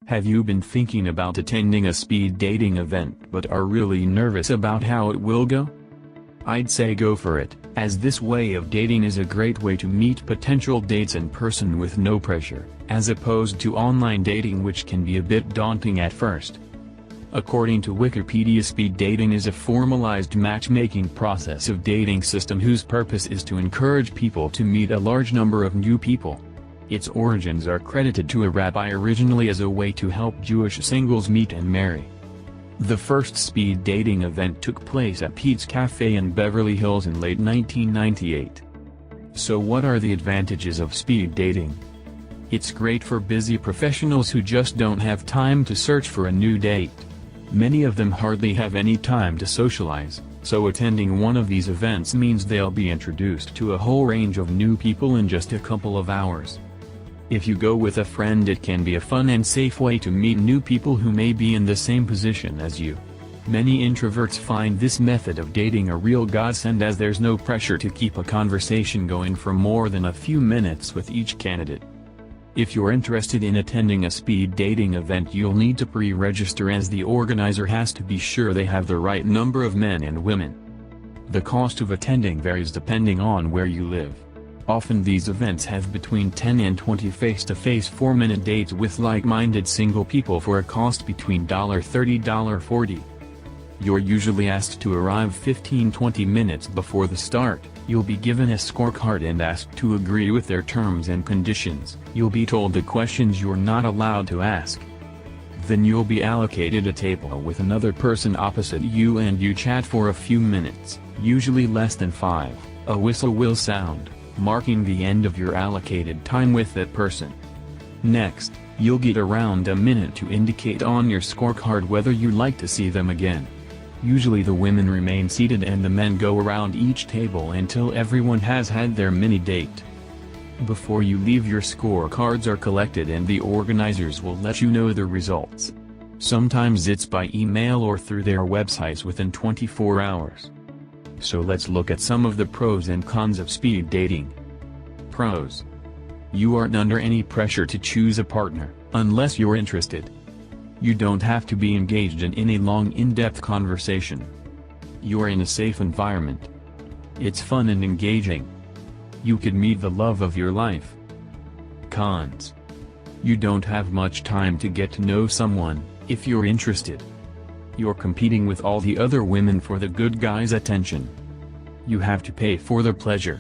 Have you been thinking about attending a speed dating event but are really nervous about how it will go? I'd say go for it, as this way of dating is a great way to meet potential dates in person with no pressure, as opposed to online dating, which can be a bit daunting at first. According to Wikipedia, speed dating is a formalized matchmaking process of dating system whose purpose is to encourage people to meet a large number of new people. Its origins are credited to a rabbi originally as a way to help Jewish singles meet and marry. The first speed dating event took place at Peet's Café in Beverly Hills in late 1998. So what are the advantages of speed dating? It's great for busy professionals who just don't have time to search for a new date. Many of them hardly have any time to socialize, so attending one of these events means they'll be introduced to a whole range of new people in just a couple of hours. If you go with a friend, it can be a fun and safe way to meet new people who may be in the same position as you. Many introverts find this method of dating a real godsend, as there's no pressure to keep a conversation going for more than a few minutes with each candidate. If you're interested in attending a speed dating event, you'll need to pre-register, as the organizer has to be sure they have the right number of men and women. The cost of attending varies depending on where you live. Often these events have between 10 and 20 face-to-face 4-minute dates with like-minded single people for a cost between $30 and $40. You're usually asked to arrive 15-20 minutes before the start. You'll be given a scorecard and asked to agree with their terms and conditions. You'll be told the questions you're not allowed to ask. Then you'll be allocated a table with another person opposite you, and you chat for a few minutes, usually less than 5. A whistle will sound, marking the end of your allocated time with that person. Next, you'll get around a minute to indicate on your scorecard whether you'd like to see them again. Usually the women remain seated and the men go around each table until everyone has had their mini-date. Before you leave, your scorecards are collected and the organizers will let you know the results. Sometimes it's by email or through their websites within 24 hours. So let's look at some of the pros and cons of speed dating. Pros. You aren't under any pressure to choose a partner, unless you're interested. You don't have to be engaged in any long in-depth conversation. You're in a safe environment. It's fun and engaging. You could meet the love of your life. Cons. You don't have much time to get to know someone, if you're interested. You're competing with all the other women for the good guy's attention. You have to pay for the pleasure.